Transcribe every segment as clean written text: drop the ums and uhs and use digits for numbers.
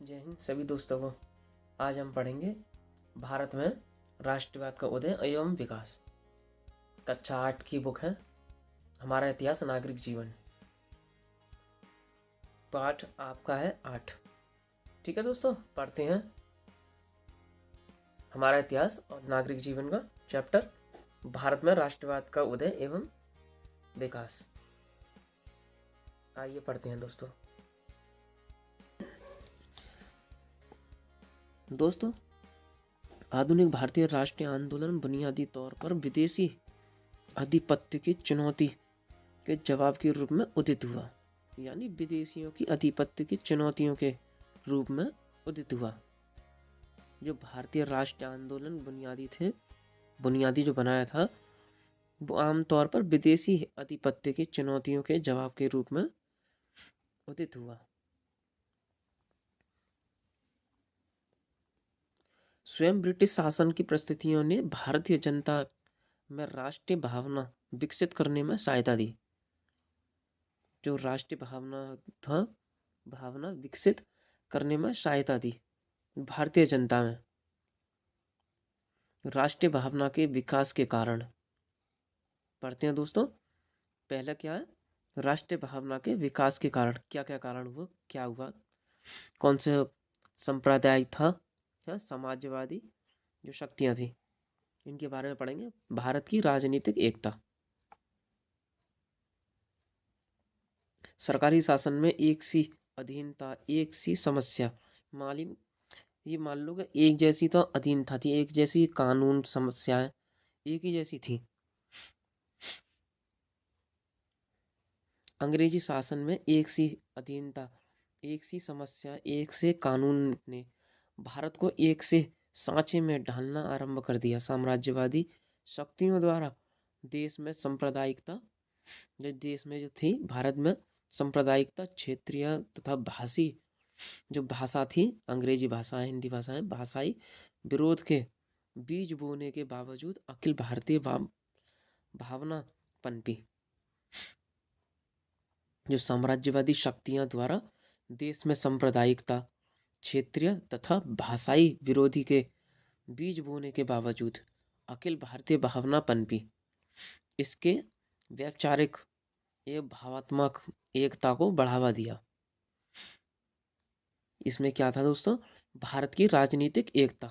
जय हिंद सभी दोस्तों को। आज हम पढ़ेंगे भारत में राष्ट्रवाद का उदय एवं विकास। कक्षा 8 की बुक है हमारा इतिहास नागरिक जीवन। पाठ आपका है 8। ठीक है दोस्तों, पढ़ते हैं हमारा इतिहास और नागरिक जीवन का चैप्टर भारत में राष्ट्रवाद का उदय एवं विकास। आइए पढ़ते हैं दोस्तों। आधुनिक भारतीय राष्ट्रीय आंदोलन बुनियादी तौर पर विदेशी आधिपत्य की चुनौती के जवाब के रूप में उदित हुआ, यानी विदेशियों की आधिपत्य की चुनौतियों के रूप में उदित हुआ। जो भारतीय राष्ट्रीय आंदोलन बुनियादी जो बनाया था वो आमतौर पर विदेशी आधिपत्य की चुनौतियों के जवाब के रूप में उदित हुआ। स्वयं ब्रिटिश शासन की परिस्थितियों ने भारतीय जनता में राष्ट्रीय भावना विकसित करने में सहायता दी। जो राष्ट्रीय भावना विकसित करने में सहायता दी भारतीय जनता में। राष्ट्रीय भावना के विकास के कारण पढ़ते हैं दोस्तों। पहला क्या है? राष्ट्रीय भावना के विकास के कारण क्या क्या कारण हुआ, क्या हुआ, कौन से संप्रदाय था या समाजवादी जो शक्तियां थी, इनके बारे में पढ़ेंगे। भारत की राजनीतिक एकता। सरकारी शासन में एक सी अधीनता, एक सी समस्या। ये मान लो कि एक जैसी तो अधीनता थी, एक जैसी कानून समस्याएं एक ही जैसी थी। अंग्रेजी शासन में एक सी अधीनता, एक सी समस्या, एक से कानून ने भारत को एक से सांचे में ढालना आरंभ कर दिया। साम्राज्यवादी शक्तियों द्वारा देश में जो थी भारत में सांप्रदायिकता, क्षेत्रीय तथा भाषी जो भाषा थी, अंग्रेजी भाषा, हिंदी भाषाएं, भाषाई विरोध के बीज बोने के बावजूद अखिल भारतीय भावना पनपी। जो साम्राज्यवादी शक्तियां द्वारा देश में सांप्रदायिकता, क्षेत्रीय तथा भाषाई विरोधी के बीज बोने के बावजूद अखिल भारतीय भावना पनपी। इसके वैचारिक एवं भावात्मक एकता को बढ़ावा दिया। इसमें क्या था दोस्तों? भारत की राजनीतिक एकता।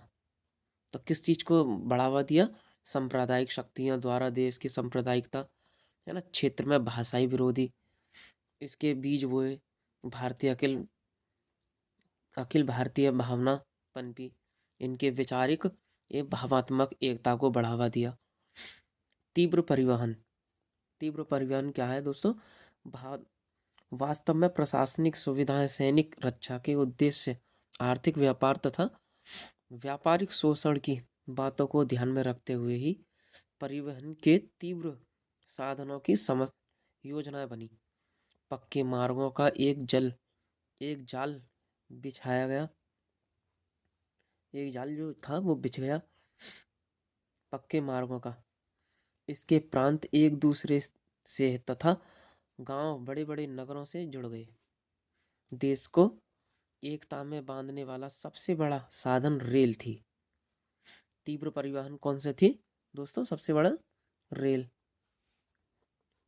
तो किस चीज को बढ़ावा दिया? सांप्रदायिक शक्तियों द्वारा देश की सांप्रदायिकता है ना, क्षेत्र में भाषाई विरोधी, इसके बीज बोए अखिल भारतीय भावना पनपी। इनके वैचारिक एवं भावात्मक एकता को बढ़ावा दिया। तीव्र परिवहन क्या है दोस्तों? वास्तव में प्रशासनिक सुविधाएं सैनिक रक्षा के उद्देश्य से आर्थिक व्यापार तथा व्यापारिक शोषण की बातों को ध्यान में रखते हुए ही परिवहन के तीव्र साधनों की योजनाएं बनी। पक्के मार्गों का एक जाल बिछाया गया। एक जाल जो था वो बिछ गया पक्के मार्गों का। इसके प्रांत एक दूसरे से तथा गांव बड़े बड़े नगरों से जुड़ गए। देश को एकता में बांधने वाला सबसे बड़ा साधन रेल थी। तीव्र परिवहन कौन से थी दोस्तों? सबसे बड़ा रेल,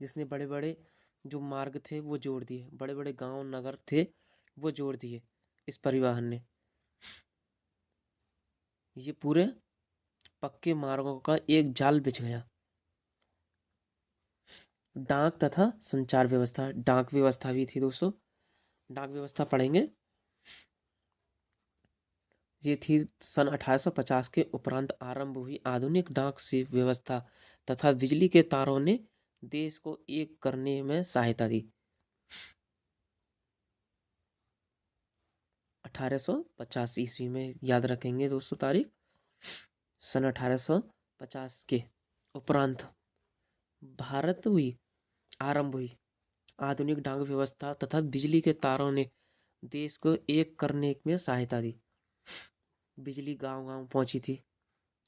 जिसने बड़े बड़े जो मार्ग थे वो जोड़ दिए, बड़े बड़े गांव नगर थे वो जोड़ दिए इस परिवहन ने। ये पूरे पक्के मार्गों का एक जाल बिछ गया। डाक तथा संचार व्यवस्था, डाक व्यवस्था भी थी दोस्तों। डाक व्यवस्था पढ़ेंगे। ये थी सन 1850 के उपरांत आरंभ हुई आधुनिक डाक से व्यवस्था तथा बिजली के तारों ने देश को एक करने में सहायता दी। 1850 ईस्वी में याद रखेंगे दोस्तों तारीख। सन 1850 के उपरांत आरंभ हुई आधुनिक डाक व्यवस्था तथा बिजली के तारों ने देश को एक करने में सहायता दी। बिजली गांव गांव पहुंची थी।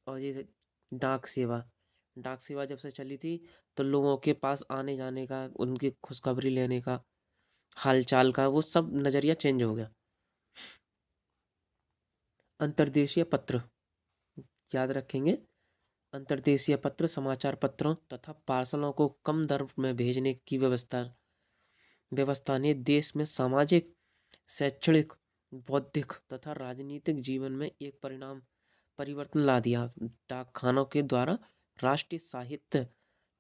और ये डाक सेवा जब से चली थी तो लोगों के पास आने जाने का, उनकी खुशखबरी लेने का, हालचाल का, वो सब नज़रिया चेंज हो गया। अंतर्देशीय पत्र याद रखेंगे। अंतर्देशीय पत्र समाचार पत्रों तथा पार्सलों को कम दर में भेजने की व्यवस्था ने देश में सामाजिक, शैक्षणिक, बौद्धिक तथा राजनीतिक जीवन में एक परिवर्तन ला दिया। डाकखानों के द्वारा राष्ट्रीय साहित्य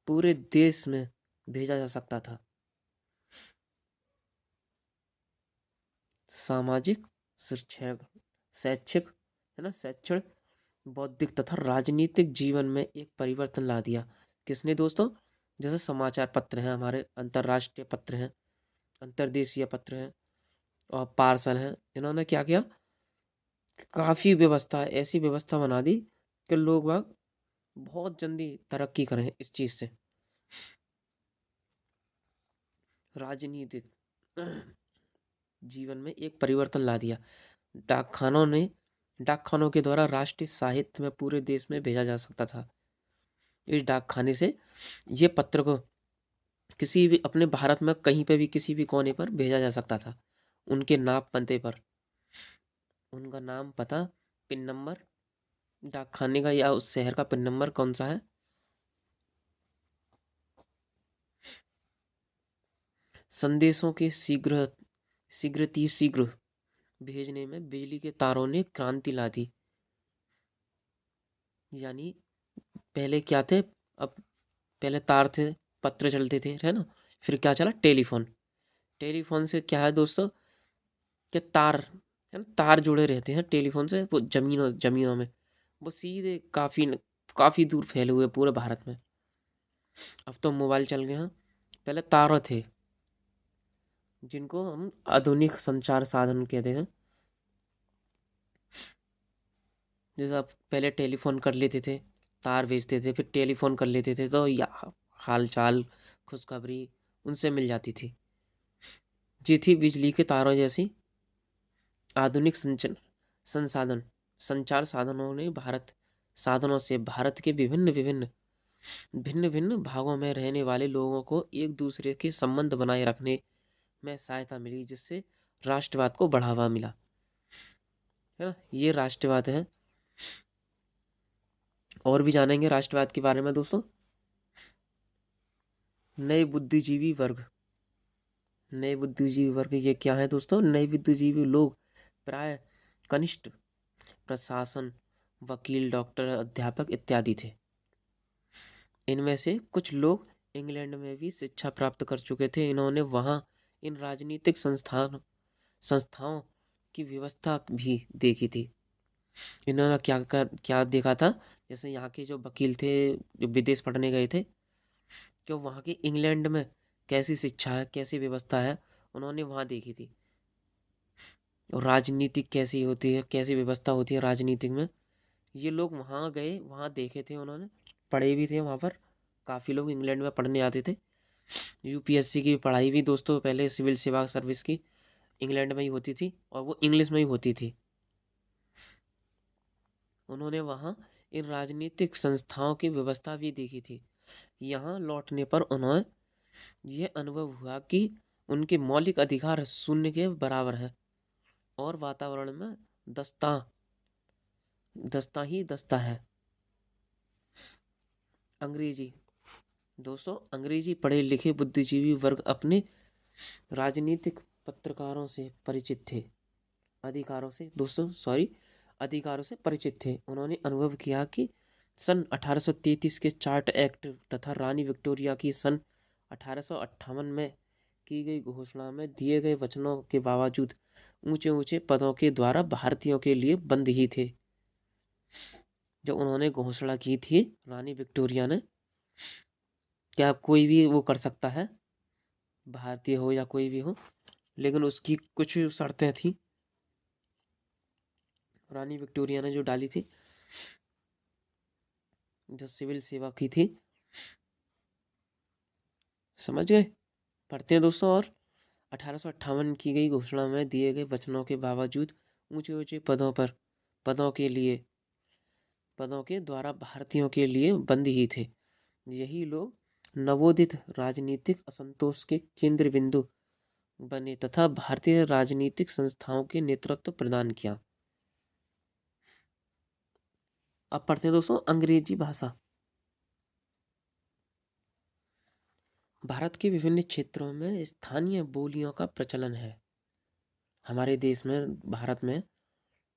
पूरे देश में भेजा जा सकता था। सामाजिक, शैक्षिक है ना, शैक्षणिक, बौद्धिक तथा राजनीतिक जीवन में एक परिवर्तन ला दिया। किसने दोस्तों? जैसे समाचार पत्र हैं, हमारे अंतर्राष्ट्रीय पत्र हैं, अंतर्देशीय पत्र हैं और पार्सल हैं। इन्होंने क्या किया? काफ़ी व्यवस्था, ऐसी व्यवस्था बना दी कि लोग वह बहुत जल्दी तरक्की करें इस चीज़ से। राजनीतिक जीवन में एक परिवर्तन ला दिया। डाकखानों के द्वारा राष्ट्रीय साहित्य में पूरे देश में भेजा जा सकता था। इस डाकखाने से ये पत्र को किसी भी अपने भारत में कहीं पे भी किसी भी कोने पर भेजा जा सकता था। उनके नाम पते पर, उनका नाम, पता, पिन नंबर, डाकखाने का या उस शहर का पिन नंबर कौन सा है, संदेशों के शीघ्र भेजने में बिजली के तारों ने क्रांति ला दी। यानी पहले क्या थे? अब पहले तार थे, पत्र चलते थे, है ना। फिर क्या चला? टेलीफोन। टेलीफोन से क्या है दोस्तों कि तार, है ना, तार जुड़े रहते हैं टेलीफोन से, वो जमीनों में वो सीधे काफ़ी दूर फैले हुए पूरे भारत में। अब तो मोबाइल चल गए हैं, पहले तार थे जिनको हम आधुनिक संचार साधन कहते हैं। जैसे आप पहले टेलीफोन कर लेते थे, तार भेजते थे, फिर टेलीफोन कर लेते थे, तो या हाल चाल, खुशखबरी उनसे मिल जाती थी। जी थी बिजली के तारों जैसी आधुनिक संचार साधनों से भारत के भिन्न भिन्न भागों में रहने वाले लोगों को एक दूसरे के संबंध बनाए रखने में सहायता मिली, जिससे राष्ट्रवाद को बढ़ावा मिला, है ना। ये राष्ट्रवाद है। और भी जानेंगे राष्ट्रवाद के बारे में दोस्तों। नए बुद्धिजीवी वर्ग ये क्या है दोस्तों? नए बुद्धिजीवी लोग प्राय कनिष्ठ प्रशासन, वकील, डॉक्टर, अध्यापक इत्यादि थे। इनमें से कुछ लोग इंग्लैंड में भी शिक्षा प्राप्त कर चुके थे। इन्होंने वहाँ इन राजनीतिक संस्थाओं की व्यवस्था भी देखी थी। इन्होंने क्या देखा था? जैसे यहाँ के जो वकील थे, जो विदेश पढ़ने गए थे, कि वहाँ की इंग्लैंड में कैसी शिक्षा है, कैसी व्यवस्था है, उन्होंने वहाँ देखी थी। और राजनीतिक कैसी होती है, कैसी व्यवस्था होती है राजनीतिक में, ये लोग वहाँ गए, वहाँ देखे थे, उन्होंने पढ़े भी थे। वहाँ पर काफ़ी लोग इंग्लैंड में पढ़ने आते थे। यूपीएससी की पढ़ाई भी दोस्तों पहले सिविल सेवा सर्विस की इंग्लैंड में ही होती थी, और वो इंग्लिश में ही होती थी। उन्होंने वहाँ इन राजनीतिक संस्थाओं की व्यवस्था भी देखी थी। यहाँ लौटने पर उन्हें यह अनुभव हुआ कि उनके मौलिक अधिकार शून्य के बराबर है और वातावरण में दस्ता है। अंग्रेजी दोस्तों, अंग्रेजी पढ़े लिखे बुद्धिजीवी वर्ग अपने राजनीतिक पत्रकारों से परिचित थे अधिकारों से परिचित थे। उन्होंने अनुभव किया कि सन 1833 के चार्ट एक्ट तथा रानी विक्टोरिया की सन 1858 में की गई घोषणा में दिए गए वचनों के बावजूद ऊंचे ऊंचे पदों के द्वारा भारतीयों के लिए बंद ही थे। जब उन्होंने घोषणा की थी रानी विक्टोरिया ने, क्या कोई भी वो कर सकता है, भारतीय हो या कोई भी हो, लेकिन उसकी कुछ शर्तें थी रानी विक्टोरिया ने जो डाली थी, जो सिविल सेवा की थी। समझ गए? पढ़ते हैं दोस्तों। और 1858 की गई घोषणा में दिए गए वचनों के बावजूद ऊंचे ऊंचे पदों के द्वारा भारतीयों के लिए बंद ही थे। यही लोग नवोदित राजनीतिक असंतोष के केंद्र बिंदु बने तथा भारतीय राजनीतिक संस्थाओं के नेतृत्व प्रदान किया। अब पढ़ते हैं दोस्तों अंग्रेजी भाषा। भारत के विभिन्न क्षेत्रों में स्थानीय बोलियों का प्रचलन है। हमारे देश में, भारत में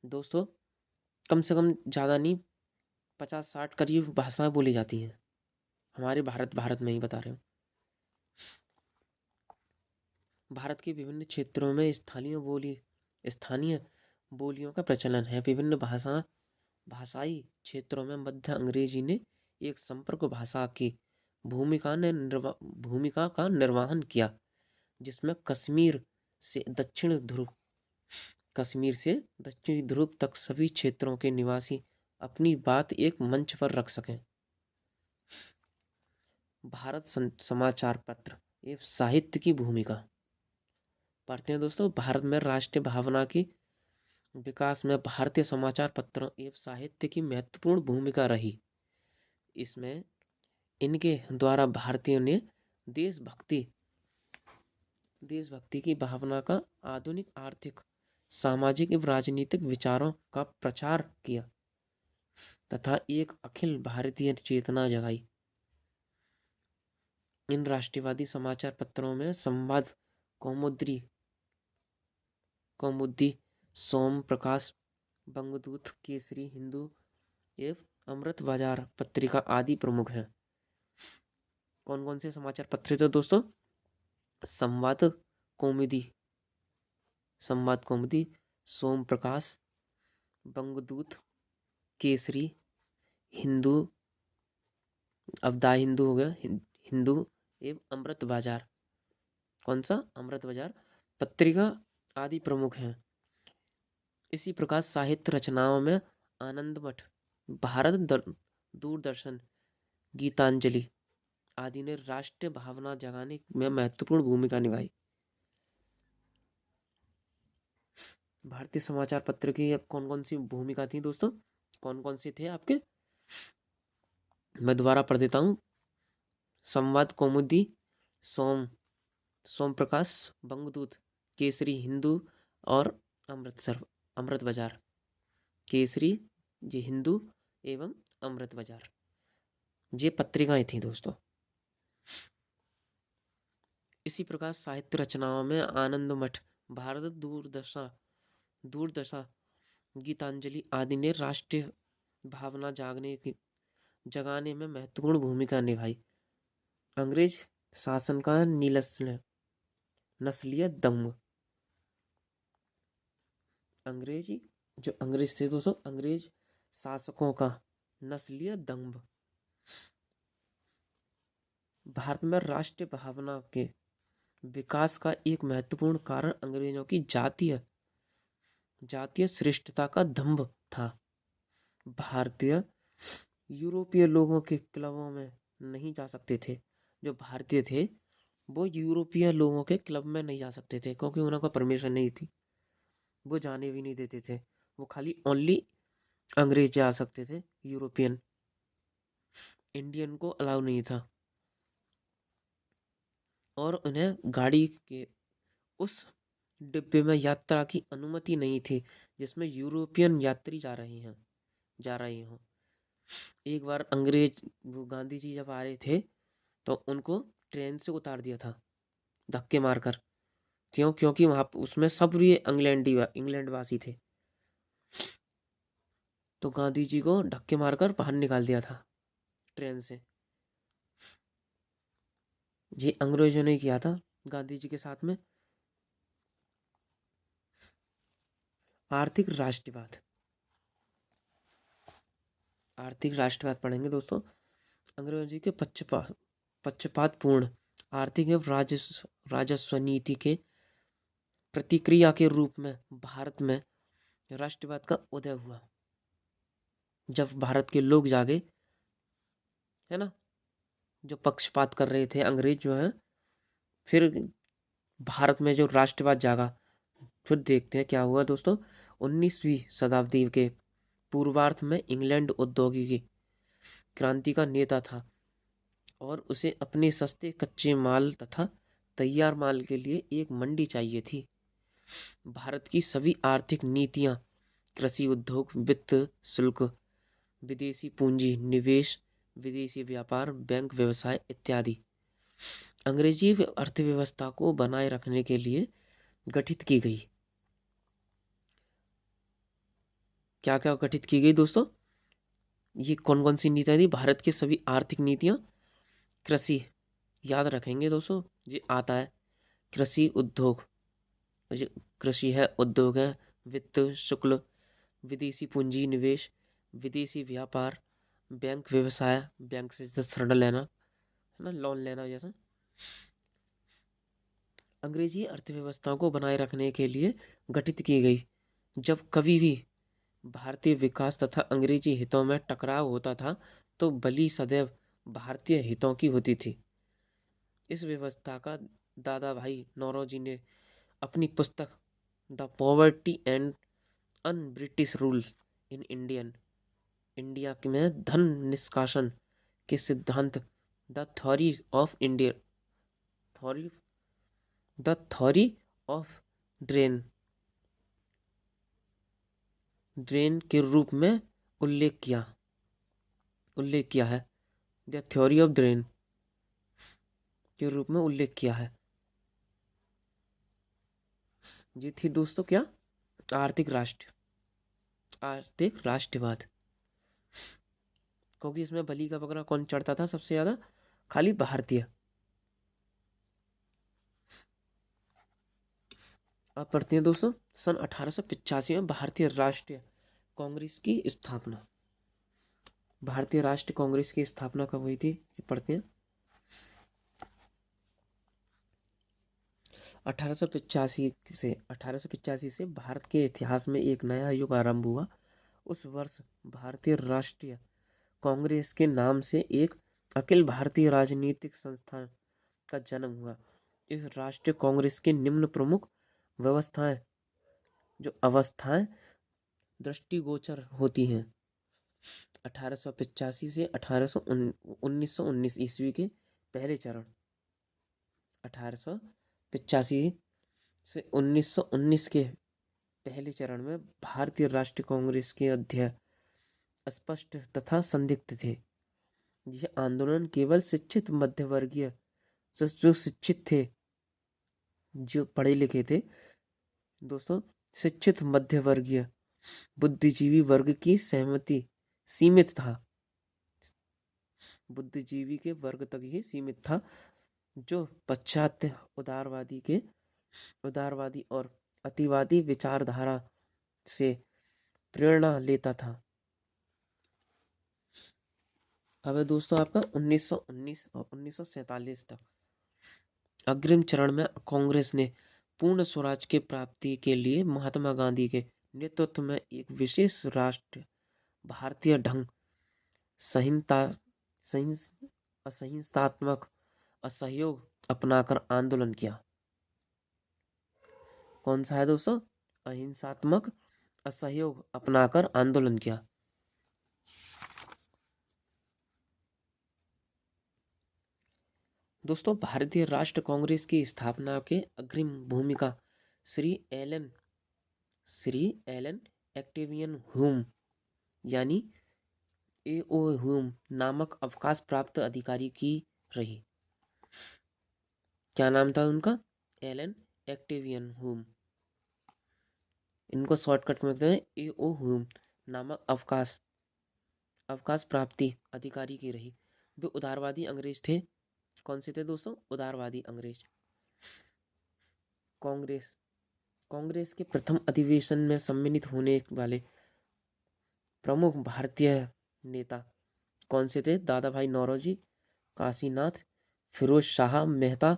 दोस्तों, कम से कम ज़्यादा नहीं, 50-60 करीब भाषाएं बोली जाती हैं। हमारे भारत में ही बता रहे हूँ। भारत के विभिन्न क्षेत्रों में स्थानीय बोलियों का प्रचलन है। विभिन्न भाषाई क्षेत्रों में मध्य अंग्रेजी ने एक संपर्क भाषा की भूमिका का निर्वहन किया, जिसमें कश्मीर से दक्षिणी ध्रुव तक सभी क्षेत्रों के निवासी अपनी बात एक मंच पर रख सकें। भारत समाचार पत्र एवं साहित्य की भूमिका पढ़ते हैं दोस्तों। भारत में राष्ट्रीय भावना की विकास में भारतीय समाचार पत्रों एवं साहित्य की महत्वपूर्ण भूमिका रही। इसमें इनके द्वारा भारतीयों ने देशभक्ति की भावना का, आधुनिक आर्थिक, सामाजिक एवं राजनीतिक विचारों का प्रचार किया तथा एक अखिल भारतीय चेतना जगाई। इन राष्ट्रवादी समाचार पत्रों में संवाद, कौमुदी, सोम प्रकाश, बंगदूत, केसरी हिंदू एवं अमृत बाजार पत्रिका आदि प्रमुख हैं। कौन कौन से समाचार पत्र थे दोस्तों? संवाद कौमुदी, सोम प्रकाश, बंगदूत, केसरी हिंदू, अवधा हिंदू हो गया, हिंदू एवं अमृत बाजार। कौन सा? अमृत बाजार पत्रिका आदि प्रमुख हैं। इसी प्रकार साहित्य रचनाओं में आनंद मठ, भारत दूरदर्शन, गीतांजलि आदि ने राष्ट्रीय भावना जगाने में महत्वपूर्ण भूमिका निभाई। भारतीय समाचार पत्र की कौन कौन सी भूमिका थी दोस्तों? कौन कौन से थे आपके? मैं दोबारा पढ़ देता हूँ। संवाद कौमुदी, सोम प्रकाश, बंगदूत, केसरी हिंदू और अमृत बाजार। केसरी जी हिंदू एवं अमृत बाजार, ये पत्रिकाएं थी दोस्तों। इसी प्रकार साहित्य रचनाओं में आनंद मठ, भारत दूरदशा, गीतांजलि आदि ने राष्ट्रीय भावना जगाने में महत्वपूर्ण भूमिका निभाई। अंग्रेज शासन का नस्लीय दंभ, अंग्रेज थे दोस्तों, अंग्रेज शासकों का नस्लीय दंभ भारत में राष्ट्रीय भावना के विकास का एक महत्वपूर्ण कारण अंग्रेजों की जातीय श्रेष्ठता का दंभ था। भारतीय यूरोपीय लोगों के क्लबों में नहीं जा सकते थे। जो भारतीय थे वो यूरोपीय लोगों के क्लब में नहीं जा सकते थे, क्योंकि उनका परमिशन नहीं थी, वो जाने भी नहीं देते थे। वो खाली ओनली अंग्रेज जा सकते थे, यूरोपियन, इंडियन को अलाउ नहीं था। और उन्हें गाड़ी के उस डिब्बे में यात्रा की अनुमति नहीं थी जिसमें यूरोपियन यात्री जा रहे हों। एक बार गांधी जी जब आ रहे थे तो उनको ट्रेन से उतार दिया था धक्के मारकर। क्यों? क्योंकि वहां उसमें सब ये इंग्लैंड वासी थे, तो गांधी जी को धक्के मारकर बाहर निकाल दिया था ट्रेन से। ये अंग्रेजों ने किया था गांधी जी के साथ में। आर्थिक राष्ट्रवाद पढ़ेंगे दोस्तों। अंग्रेजों जी के पक्षपातपूर्ण आर्थिक एवं राजस्व नीति के प्रतिक्रिया के रूप में भारत में राष्ट्रवाद का उदय हुआ। जब भारत के लोग जागे, है ना, जो पक्षपात कर रहे थे अंग्रेज जो है, फिर भारत में जो राष्ट्रवाद जागा। फिर देखते हैं क्या हुआ दोस्तों। 19वीं शताब्दी के पूर्वार्ध में इंग्लैंड औद्योगिक क्रांति का नेता था और उसे अपने सस्ते कच्चे माल तथा तैयार माल के लिए एक मंडी चाहिए थी। भारत की सभी आर्थिक नीतियां, कृषि, उद्योग, वित्त, शुल्क, विदेशी पूंजी निवेश, विदेशी व्यापार, बैंक व्यवसाय इत्यादि। अंग्रेजी अर्थव्यवस्था को बनाए रखने के लिए गठित की गई। क्या क्या गठित की गई दोस्तों? ये कौन कौन सी नीतियाँ थी? भारत की सभी आर्थिक नीतियाँ, कृषि, याद रखेंगे दोस्तों, ये आता है कृषि उद्योग, ये कृषि है, उद्योग है, वित्त शुल्क, विदेशी पूंजी निवेश, विदेशी व्यापार, बैंक व्यवसाय, बैंक से जैसे ऋण लेना है ना, लोन लेना जैसा। अंग्रेजी अर्थव्यवस्था को बनाए रखने के लिए गठित की गई। जब कभी भी भारतीय विकास तथा अंग्रेजी हितों में टकराव होता था तो बलि सदैव भारतीय हितों की होती थी। इस व्यवस्था का दादा भाई नौरोजी ने अपनी पुस्तक the poverty and un British rule in India में धन निष्कासन के सिद्धांत, the theory of India, theory the theory of drain drain के रूप में उल्लेख किया है। द थ्योरी ऑफ ड्रेन के रूप में उल्लेख किया है। ये थी दोस्तों क्या? आर्थिक राष्ट्रवाद। क्योंकि इसमें बलि का बकरा कौन चढ़ता था सबसे ज्यादा? खाली भारतीय। अब पढ़ते हैं दोस्तों, सन 1885 में भारतीय राष्ट्रीय कांग्रेस की स्थापना। भारतीय राष्ट्रीय कांग्रेस की स्थापना कब हुई थी? ये पढ़ते हैं। 1885 से भारत के इतिहास में एक नया युग आरंभ हुआ। उस वर्ष भारतीय राष्ट्रीय कांग्रेस के नाम से एक अखिल भारतीय राजनीतिक संस्थान का जन्म हुआ। इस राष्ट्रीय कांग्रेस के निम्न प्रमुख अवस्थाएं दृष्टिगोचर होती हैं। 1885 से 1919 ईस्वी के पहले चरण। 1885 से 1919 के पहले चरण में भारतीय राष्ट्रीय कांग्रेस के अध्यक्ष स्पष्ट तथा संदिग्ध थे। यह आंदोलन केवल शिक्षित मध्यवर्गीय, जो शिक्षित थे, जो पढ़े लिखे थे दोस्तों, शिक्षित मध्यवर्गीय बुद्धिजीवी वर्ग की सहमति सीमित था। बुद्धिजीवी के वर्ग तक ही सीमित था, जो पाश्चात्य उदारवादी और अतिवादी विचारधारा से प्रेरणा लेता था। अब है दोस्तों आपका 1919 और 1947 तक। अग्रिम चरण में कांग्रेस ने पूर्ण स्वराज की प्राप्ति के लिए महात्मा गांधी के नेतृत्व में एक विशेष राष्ट्र भारतीय ढंग संहिता असहिंसात्मक असहयोग अपनाकर आंदोलन किया। कौन सा है दोस्तों? अहिंसात्मक असहयोग अपनाकर आंदोलन किया। दोस्तों, भारतीय राष्ट्र कांग्रेस की स्थापना के अग्रिम भूमिका श्री एलन एक्टेवियन ह्यूम यानी एओ ह्यूम नामक अवकाश प्राप्त अधिकारी की रही। क्या नाम था उनका? Allan Octavian Hume. इनको शॉर्टकट में कहते हैं एओ ह्यूम नामक अवकाश प्राप्ति अधिकारी की रही। वे उदारवादी अंग्रेज थे। कौन से थे दोस्तों? उदारवादी अंग्रेज। कांग्रेस के प्रथम अधिवेशन में सम्मिलित होने वाले प्रमुख भारतीय नेता कौन से थे? दादा भाई नौरोजी, काशीनाथ, फिरोज शाह मेहता,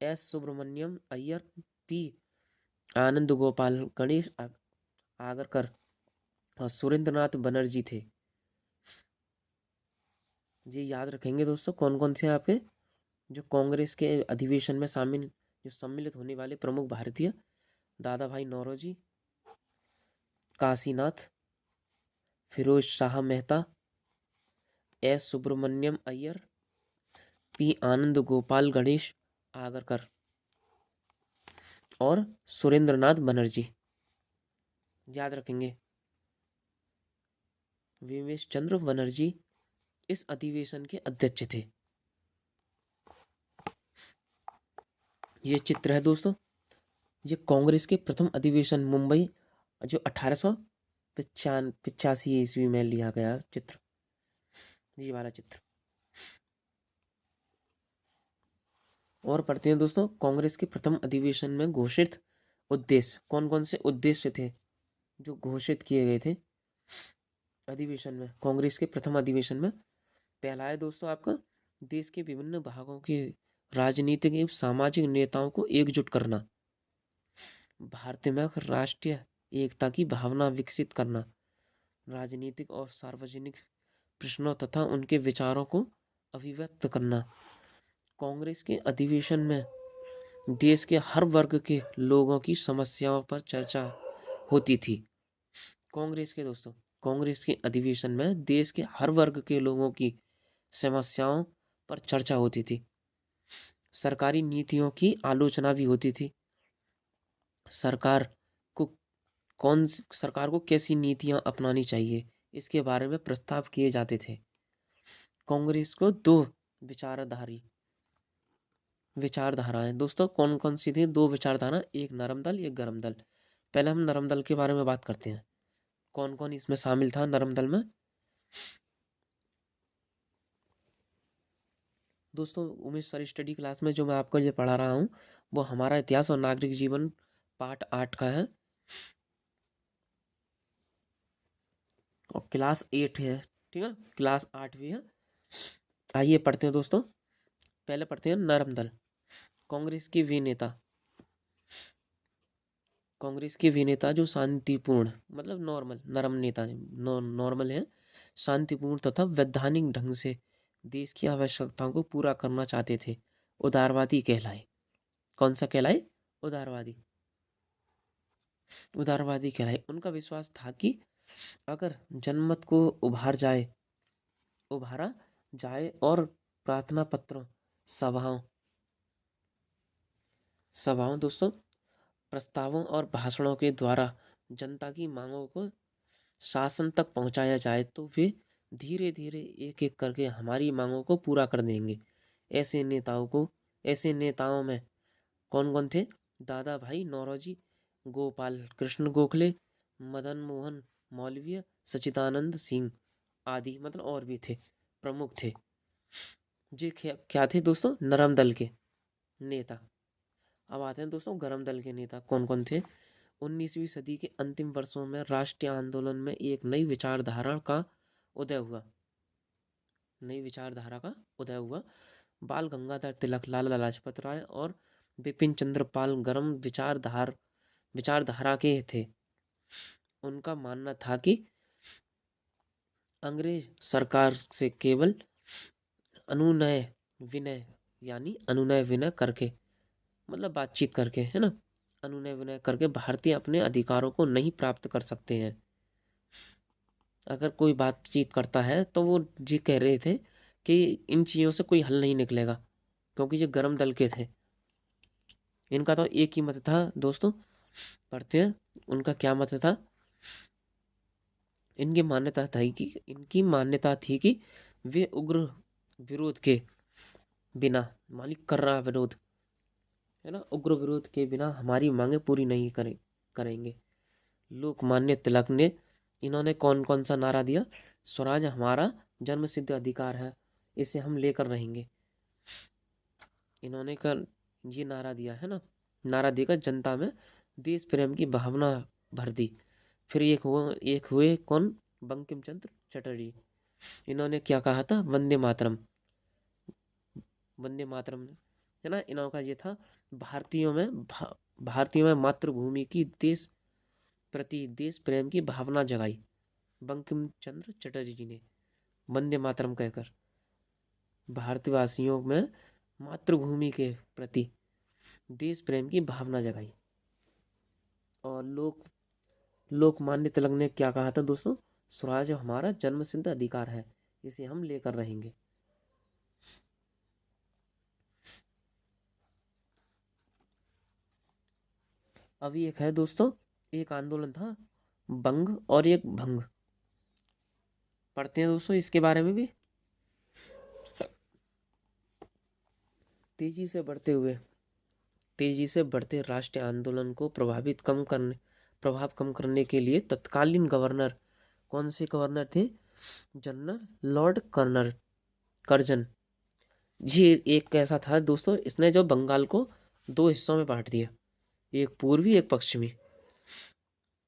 एस सुब्रमण्यम अय्यर, पी आनंद गोपाल गणेश आगरकर और सुरेंद्रनाथ बनर्जी थे। ये याद रखेंगे दोस्तों, कौन कौन से आपके जो कांग्रेस के अधिवेशन में सम्मिलित होने वाले प्रमुख भारतीय: दादा भाई नौरोजी, काशीनाथ, फिरोज शाह मेहता, एस सुब्रमण्यम अय्यर, पी आनंद गोपाल गणेश आगरकर और सुरेंद्रनाथ बनर्जी। याद रखेंगे। विमेश चंद्र बनर्जी इस अधिवेशन के अध्यक्ष थे। ये चित्र है दोस्तों, ये कांग्रेस के प्रथम अधिवेशन मुंबई जो 1885 ईस्वी में लिया गया चित्र, ये वाला चित्र। और पढ़ते हैं दोस्तों, कांग्रेस के प्रथम अधिवेशन में घोषित उद्देश्य, कौन कौन से उद्देश्य थे जो घोषित किए गए थे अधिवेशन में, कांग्रेस के प्रथम अधिवेशन में। पहला है दोस्तों आपका, देश के विभिन्न भागों के राजनीतिक एवं सामाजिक नेताओं को एकजुट करना, भारत में राष्ट्रीय एकता की भावना विकसित करना, राजनीतिक और सार्वजनिक प्रश्नों तथा उनके विचारों को अभिव्यक्त करना। कांग्रेस के अधिवेशन में देश के हर वर्ग के लोगों की समस्याओं पर चर्चा होती थी। कांग्रेस के अधिवेशन में देश के हर वर्ग के लोगों की समस्याओं पर चर्चा होती थी। सरकारी नीतियों की आलोचना भी होती थी। सरकार को कैसी नीतियां अपनानी चाहिए, इसके बारे में प्रस्ताव किए जाते थे। कांग्रेस को दो विचारधाराएं दोस्तों कौन कौन सी थी, दो विचारधारा, एक नरम दल एक गरम दल। पहले हम नरम दल के बारे में बात करते हैं, कौन कौन इसमें शामिल था नरम दल में। दोस्तों उमेश सर स्टडी क्लास में जो मैं आपको ये पढ़ा रहा हूँ वो हमारा इतिहास और नागरिक जीवन पार्ट 8 का है और क्लास 8 है, ठीक है, क्लास 8 भी है। आइए पढ़ते हैं दोस्तों, पहले पढ़ते हैं नरम दल। कांग्रेस के वे नेता जो शांतिपूर्ण, मतलब नरम नेता नॉर्मल है, शांतिपूर्ण तथा वैधानिक ढंग से देश की आवश्यकताओं को पूरा करना चाहते थे, उदारवादी कहलाए। कौन सा कहलाए? उदारवादी कहलाए। उनका विश्वास था कि अगर जनमत को उभारा जाए और प्रार्थना पत्रों, सभाओं दोस्तों, प्रस्तावों और भाषणों के द्वारा जनता की मांगों को शासन तक पहुंचाया जाए तो वे धीरे धीरे एक एक करके हमारी मांगों को पूरा कर देंगे। ऐसे नेताओं में कौन कौन थे? दादा भाई नौरोजी, गोपाल कृष्ण गोखले, मदन मोहन मालवीय, सच्चिदानंद सिंह आदि, मतलब और भी थे, प्रमुख थे। ये क्या थे दोस्तों? नरम दल के नेता। अब आते हैं दोस्तों गरम दल के नेता कौन कौन थे। 19वीं सदी के अंतिम वर्षों में राष्ट्रीय आंदोलन में एक नई विचारधारा का उदय हुआ। बाल गंगाधर तिलक, लाला लाजपत राय और बिपिन चंद्र पाल गरम विचारधारा के थे। उनका मानना था कि अंग्रेज सरकार से केवल अनुनय विनय करके, मतलब बातचीत करके, है ना, अनुनय विनय करके भारतीय अपने अधिकारों को नहीं प्राप्त कर सकते हैं। अगर कोई बातचीत करता है तो वो जी कह रहे थे कि इन चीज़ों से कोई हल नहीं निकलेगा, क्योंकि ये गरम दल के थे। इनका तो एक ही मत था दोस्तों, पढ़ते हैं उनका क्या मत था। इनकी मान्यता थी कि वे उग्र विरोध के बिना, मालिक कर रहा विरोध, है ना, उग्र विरोध के बिना हमारी मांगे पूरी नहीं करेंगे। लोकमान्य तिलक ने, इन्होंने कौन कौन सा नारा दिया? स्वराज हमारा जन्मसिद्ध अधिकार है, इसे हम लेकर रहेंगे। इन्होंने ये नारा दिया, है ना, नारा देकर जनता में देश प्रेम की भावना भर दी। फिर एक हुए कौन? बंकिम चंद्र चटर्जी। इन्होंने क्या कहा था? वंदे मातरम, है ना। इनका ये था, भारतीयों में मातृभूमि की देश प्रेम की भावना जगाई बंकिम चंद्र चटर्जी जी ने, वंदे मातरम कहकर भारतवासियों में मातृभूमि के प्रति देश प्रेम की भावना जगाई। और लोकमान्य तिलक ने क्या कहा था दोस्तों? स्वराज हमारा जन्मसिद्ध अधिकार है, इसे हम लेकर रहेंगे। अभी एक है दोस्तों, एक आंदोलन था बंग और एक भंग। पढ़ते हैं दोस्तों इसके बारे में भी। तेजी से बढ़ते हुए तेजी से बढ़ते राष्ट्रीय आंदोलन को प्रभाव कम करने के लिए तत्कालीन गवर्नर, कौन से गवर्नर थे? General Lord Curzon. ये एक कैसा था दोस्तों, इसने जो बंगाल को दो हिस्सों में बांट दिया, एक पूर्वी एक पश्चिमी।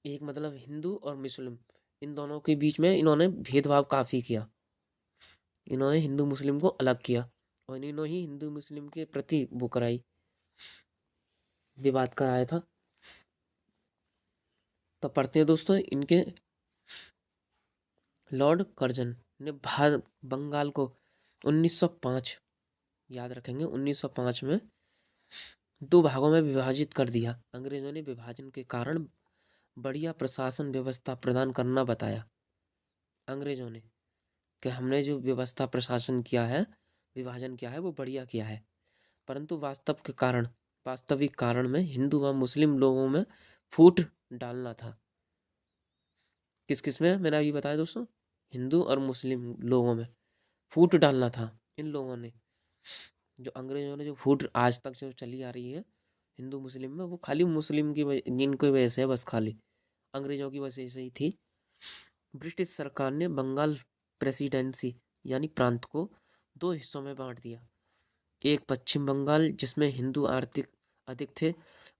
एक मतलब हिंदू और मुस्लिम, इन दोनों के बीच में इन्होंने भेदभाव काफी किया। इन्होंने हिंदू मुस्लिम को अलग किया और इन्होंने ही हिंदू मुस्लिम के प्रति वो कराई, विवाद कराया था। तो पढ़ते हैं दोस्तों इनके। लॉर्ड कर्जन ने बंगाल को 1905, याद रखेंगे 1905 में दो भागों में विभाजित कर दिया। अंग्रेजों ने विभाजन के कारण बढ़िया प्रशासन व्यवस्था प्रदान करना बताया। अंग्रेजों ने कि हमने जो व्यवस्था प्रशासन किया है, विभाजन किया है, वो बढ़िया किया है, परंतु वास्तविक कारण में हिंदू व मुस्लिम लोगों में फूट डालना था। किस किस में? मैंने अभी बताया दोस्तों, हिंदू और मुस्लिम लोगों में फूट डालना था। इन लोगों ने, जो अंग्रेजों ने जो फूट आज तक जो चली आ रही है हिंदू मुस्लिम में, वो खाली मुस्लिम की जिनकी वजह से है, बस खाली अंग्रेजों की वजह से ही थी। ब्रिटिश सरकार ने बंगाल प्रेसिडेंसी यानी प्रांत को दो हिस्सों में बांट दिया। एक पश्चिम बंगाल जिसमें हिंदू आर्थिक अधिक थे,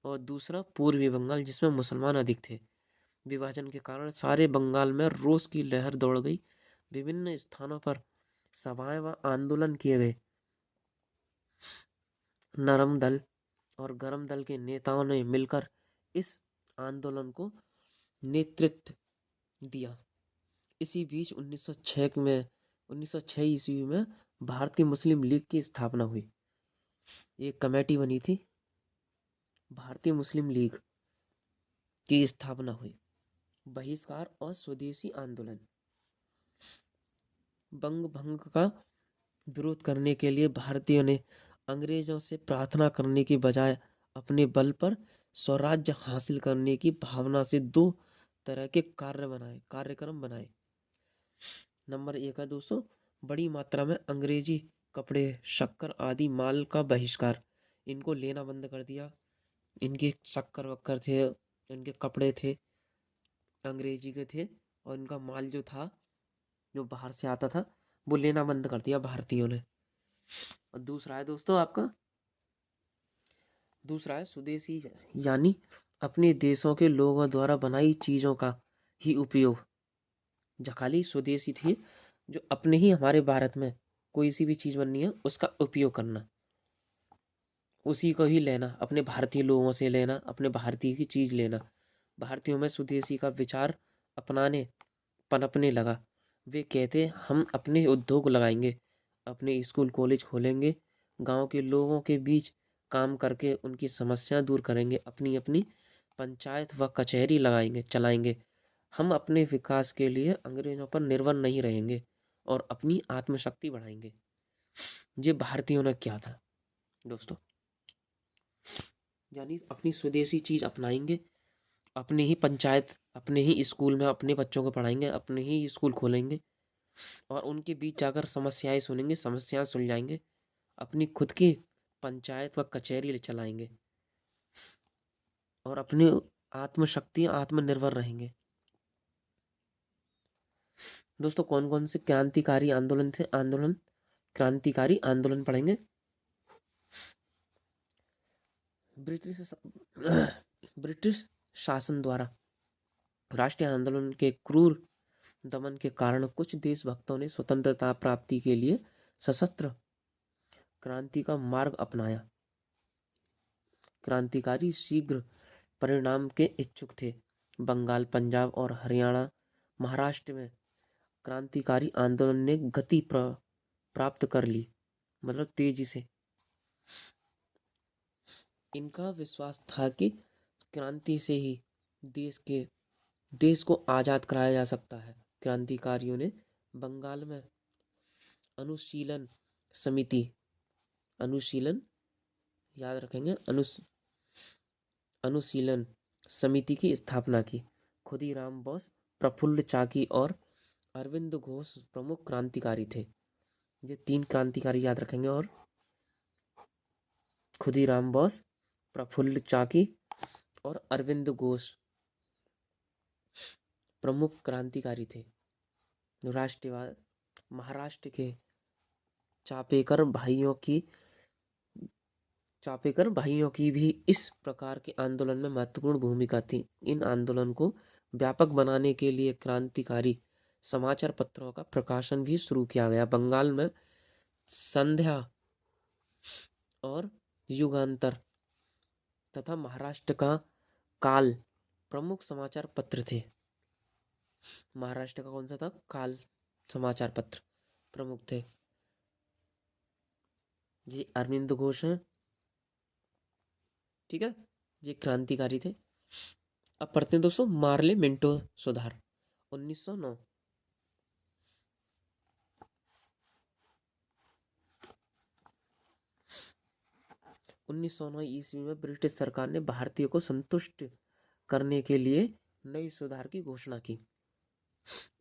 और दूसरा पूर्वी बंगाल जिसमें मुसलमान अधिक थे। विभाजन के कारण सारे बंगाल में रोष की लहर दौड़ गई। विभिन्न स्थानों पर सभाएं व आंदोलन किए गए। नरम दल और गरम दल के नेताओं ने मिलकर इस आंदोलन को नेतृत्व दिया। इसी बीच 1906 ईस्वी में भारतीय मुस्लिम लीग की स्थापना हुई। एक कमेटी बनी थी, भारतीय मुस्लिम लीग की स्थापना हुई। बहिष्कार और स्वदेशी आंदोलन। बंग भंग का विरोध करने के लिए भारतीयों ने अंग्रेजों से प्रार्थना करने की बजाय अपने बल पर स्वराज्य हासिल करने की भावना से दो तरह के कार्यक्रम बनाए। नंबर 1 है दोस्तों, बड़ी मात्रा में अंग्रेजी कपड़े, शक्कर आदि माल का बहिष्कार। इनको लेना बंद कर दिया। इनके शक्कर वक्कर थे, इनके कपड़े थे, अंग्रेजी के थे, और इनका माल जो था, जो बाहर से आता था, वो लेना बंद कर दिया भारतीयों ने। और दूसरा है दोस्तों आपका, दूसरा है स्वदेशी, यानी अपने देशों के लोगों द्वारा बनाई चीजों का ही उपयोग। जो खाली स्वदेशी थी, जो अपने ही हमारे भारत में कोई सी भी चीज बननी है उसका उपयोग करना, उसी को ही लेना, अपने भारतीय लोगों से लेना, अपने भारतीय की चीज लेना। भारतीयों में स्वदेशी का विचार पनपने लगा। वे कहते हम अपने उद्योग लगाएंगे, अपने स्कूल कॉलेज खोलेंगे, गांव के लोगों के बीच काम करके उनकी समस्याएं दूर करेंगे, अपनी अपनी पंचायत व कचहरी चलाएंगे। हम अपने विकास के लिए अंग्रेजों पर निर्भर नहीं रहेंगे और अपनी आत्मशक्ति बढ़ाएंगे। ये भारतीयों ने किया था दोस्तों, यानी अपनी स्वदेशी चीज अपनाएंगे, अपनी ही पंचायत, अपने ही स्कूल में अपने बच्चों को पढ़ाएंगे, अपने ही स्कूल खोलेंगे और उनके बीच जाकर समस्याएं सुनेंगे, समस्याएं सुलझाएंगे, अपनी खुद की पंचायत व कचहरी चलाएंगे और अपनी आत्मशक्ति, आत्मनिर्भर रहेंगे। दोस्तों कौन कौन से क्रांतिकारी आंदोलन थे? क्रांतिकारी आंदोलन पढ़ेंगे। ब्रिटिश शासन द्वारा राष्ट्रीय आंदोलन के क्रूर दमन के कारण कुछ देशभक्तों ने स्वतंत्रता प्राप्ति के लिए सशस्त्र क्रांति का मार्ग अपनाया। क्रांतिकारी शीघ्र परिणाम के इच्छुक थे। बंगाल, पंजाब और हरियाणा, महाराष्ट्र में क्रांतिकारी आंदोलन ने गति प्राप्त कर ली, मतलब तेजी से। इनका विश्वास था कि क्रांति से ही देश को आजाद कराया जा सकता है। क्रांतिकारियों ने बंगाल में अनुशीलन याद रखेंगे, अनुशीलन समिति की स्थापना की। खुदीराम बोस, प्रफुल्ल चाकी और अरविंद घोष प्रमुख क्रांतिकारी थे। ये 3 क्रांतिकारी याद रखेंगे। और खुदीराम बोस, प्रफुल्ल चाकी और अरविंद घोष प्रमुख क्रांतिकारी थे। राष्ट्रवाद महाराष्ट्र के चापेकर भाइयों की भी इस प्रकार के आंदोलन में महत्वपूर्ण भूमिका थी। इन आंदोलन को व्यापक बनाने के लिए क्रांतिकारी समाचार पत्रों का प्रकाशन भी शुरू किया गया। बंगाल में संध्या और युगांतर तथा महाराष्ट्र का काल प्रमुख समाचार पत्र थे। महाराष्ट्र का कौन सा था? काल समाचार पत्र प्रमुख थे। ये अरविंद घोष हैं, ठीक है, ये क्रांतिकारी थे। अब पढ़ते हैं दोस्तों मार्ले मिंटो सुधार 1909। 1909 ईस्वी में ब्रिटिश सरकार ने भारतीयों को संतुष्ट करने के लिए नई सुधार की घोषणा की।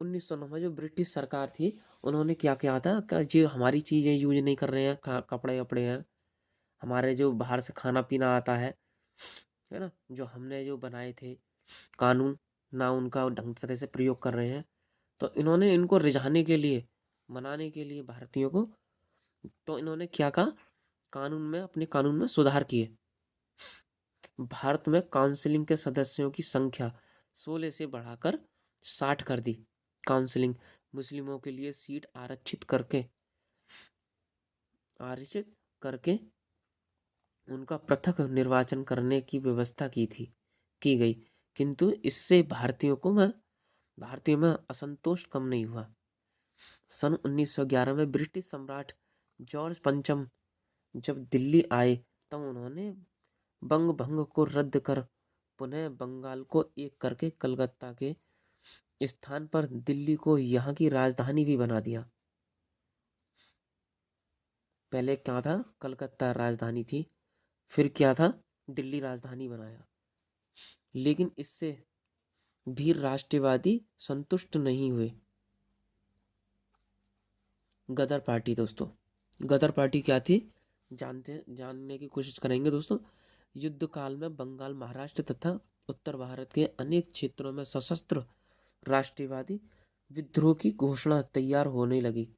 1909 में जो ब्रिटिश सरकार थी उन्होंने क्या किया था कि जो हमारी चीज़ें यूज नहीं कर रहे हैं, कपड़े वपड़े हैं, हमारे जो बाहर से खाना पीना आता है ना, जो हमने जो बनाए थे कानून ना उनका ढंग तरह से प्रयोग कर रहे हैं, तो इन्होंने इनको रिझाने के लिए, मनाने के लिए भारतीयों को, तो इन्होंने क्या कहा, अपने कानून में सुधार किए। भारत में काउंसिलिंग के सदस्यों की संख्या 16 से बढ़ाकर 60 कर दी। काउंसिलिंग मुस्लिमों के लिए सीट आरक्षित करके उनका पृथक निर्वाचन करने की व्यवस्था की गई, किंतु इससे भारतीयों में असंतोष कम नहीं हुआ। सन 1911 में ब्रिटिश सम्राट जॉर्ज पंचम जब दिल्ली आए तब उन्होंने बंग भंग को रद्द कर पुनः बंगाल को एक करके कलकत्ता के स्थान पर दिल्ली को यहाँ की राजधानी भी बना दिया। पहले क्या था? कलकत्ता राजधानी थी, फिर क्या था? दिल्ली राजधानी बनाया। लेकिन इससे भी राष्ट्रवादी संतुष्ट नहीं हुए। गदर पार्टी दोस्तों, गदर पार्टी क्या थी जानने की कोशिश करेंगे दोस्तों। युद्ध काल में बंगाल, महाराष्ट्र तथा उत्तर भारत के अनेक क्षेत्रों में सशस्त्र राष्ट्रवादी विद्रोह की घोषणा तैयार होने लगी।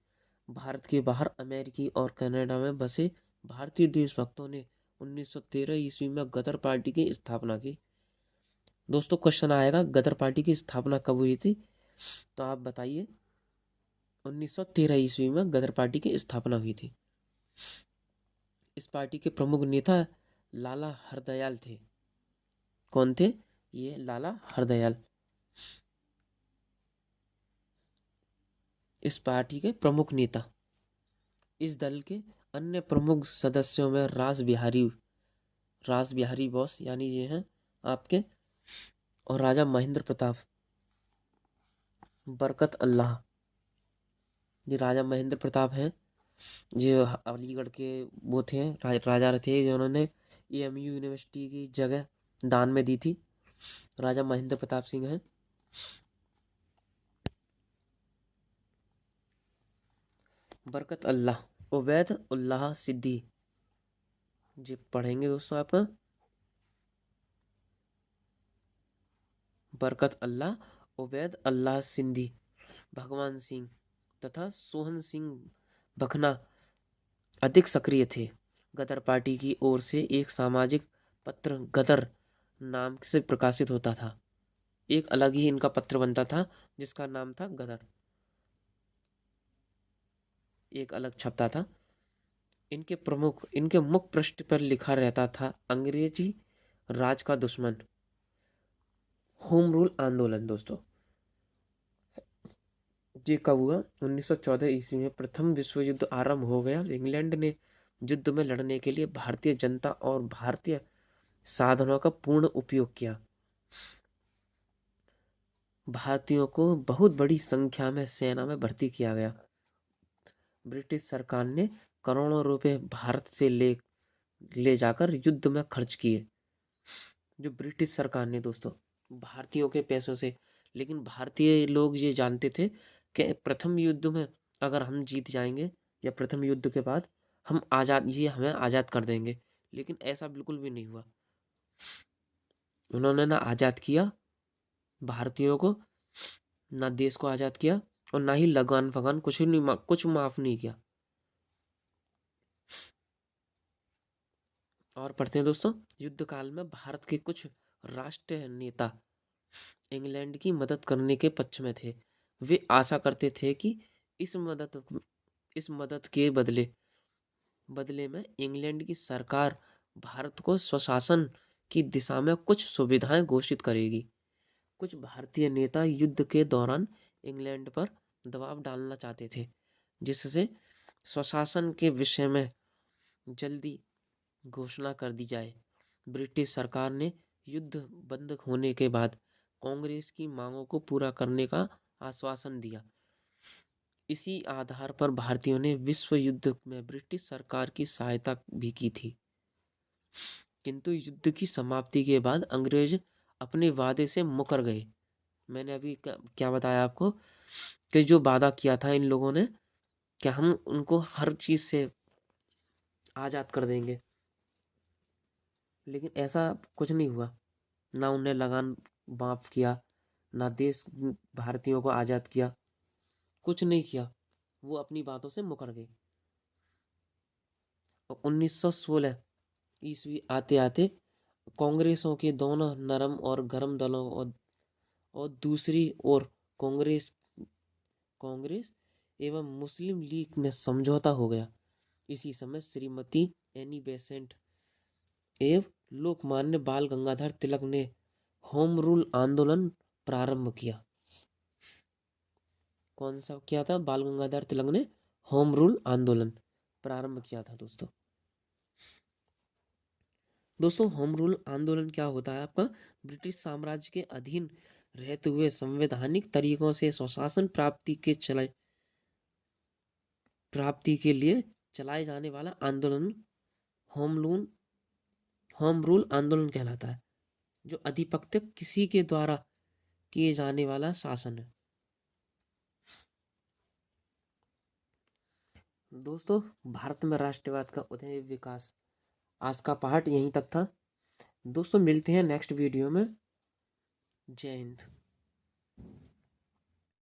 भारत के बाहर अमेरिकी और कनाडा में बसे भारतीय देशभक्तों ने 1913 ईस्वी में गदर पार्टी की स्थापना की। दोस्तों क्वेश्चन आएगा गदर पार्टी की स्थापना कब हुई थी, तो आप बताइए। 1913 ईस्वी में गदर पार्टी की स्थापना हुई थी। इस पार्टी के प्रमुख नेता लाला हरदयाल थे। कौन थे? ये लाला हरदयाल इस पार्टी के प्रमुख नेता। इस दल के अन्य प्रमुख सदस्यों में रास बिहारी बोस यानी ये हैं आपके, और राजा महेंद्र प्रताप, बरकत अल्लाह। ये राजा महेंद्र प्रताप हैं, जो अलीगढ़ के वो थे, राजा थे, जिन्होंने एएमयू यूनिवर्सिटी की जगह दान में दी थी। राजा महेंद्र प्रताप सिंह हैं। बरकत अल्लाह, उबैद उल्लाह सिद्दी, जी पढ़ेंगे दोस्तों आपका। बरकत अल्लाह, उबैद अल्लाह सिंधी, भगवान सिंह तथा सोहन सिंह भखना अधिक सक्रिय थे। गदर पार्टी की ओर से एक सामाजिक पत्र गदर नाम से प्रकाशित होता था। एक अलग ही इनका पत्र बनता था जिसका नाम था गदर, एक अलग छपता था। इनके मुख पृष्ठ पर लिखा रहता था, अंग्रेजी राज का दुश्मन, होम रूल आंदोलन। दोस्तों ये कब हुआ? 1914 ईस्वी में प्रथम विश्व युद्ध आरंभ हो गया। इंग्लैंड ने युद्ध में लड़ने के लिए भारतीय जनता और भारतीय साधनों का पूर्ण उपयोग किया। भारतीयों को बहुत बड़ी संख्या में सेना में भर्ती किया गया। ब्रिटिश सरकार ने करोड़ों रुपए भारत से ले जाकर युद्ध में खर्च किए। जो ब्रिटिश सरकार ने दोस्तों भारतीयों के पैसों से, लेकिन भारतीय लोग ये जानते थे कि प्रथम युद्ध में अगर हम जीत जाएंगे या प्रथम युद्ध के बाद हम आज़ाद, ये हमें आज़ाद कर देंगे, लेकिन ऐसा बिल्कुल भी नहीं हुआ। उन्होंने ना आज़ाद किया भारतीयों को, ना देश को आज़ाद किया, और ना ही लगान फगान कुछ नहीं, कुछ माफ़ नहीं किया। और पढ़ते हैं दोस्तों, युद्ध काल में भारत के कुछ राष्ट्रीय नेता इंग्लैंड की मदद करने के पक्ष में थे। वे आशा करते थे कि इस मदद के बदले में इंग्लैंड की सरकार भारत को स्वशासन की दिशा में कुछ सुविधाएं घोषित करेगी। कुछ भारतीय नेता युद्ध के दौरान इंग्लैंड पर दबाव डालना चाहते थे, जिससे स्वशासन के विषय में जल्दी घोषणा कर दी जाए। ब्रिटिश सरकार ने युद्ध बंद होने के बाद कांग्रेस की मांगों को पूरा करने का आश्वासन दिया। इसी आधार पर भारतीयों ने विश्व युद्ध में ब्रिटिश सरकार की सहायता भी की थी। किंतु युद्ध की समाप्ति के बाद अंग्रेज अपने वादे से मुकर गए। मैंने अभी क्या बताया आपको कि जो वादा किया था इन लोगों ने कि हम उनको हर चीज से आजाद कर देंगे, लेकिन ऐसा कुछ नहीं हुआ। ना उन्हें लगान माफ किया, ना देश भारतीयों को आजाद किया, कुछ नहीं किया। वो अपनी बातों से मुकर गए। और 1916 ईस्वी आते आते कांग्रेसों के दोनों नरम और गर्म दलों और दूसरी ओर कांग्रेस कांग्रेस एवं मुस्लिम लीग में समझौता हो गया। इसी समय श्रीमती एनी बेसेंट एवं लोकमान्य बाल गंगाधर तिलक ने होम रूल आंदोलन प्रारंभ किया। कौन सा किया था? बाल गंगाधर तिलक ने होम रूल आंदोलन प्रारंभ किया था दोस्तों। होम रूल आंदोलन क्या होता है आपका? ब्रिटिश साम्राज्य के अधीन रहते हुए संवैधानिक तरीकों से स्वशासन प्राप्ति के लिए चलाए जाने वाला आंदोलन होम रूल आंदोलन कहलाता है, जो आधिपत्य किसी के द्वारा किए जाने वाला शासन है। दोस्तों, भारत में राष्ट्रवाद का उदय विकास, आज का पार्ट यहीं तक था। दोस्तों, मिलते हैं नेक्स्ट वीडियो में। जय हिंद।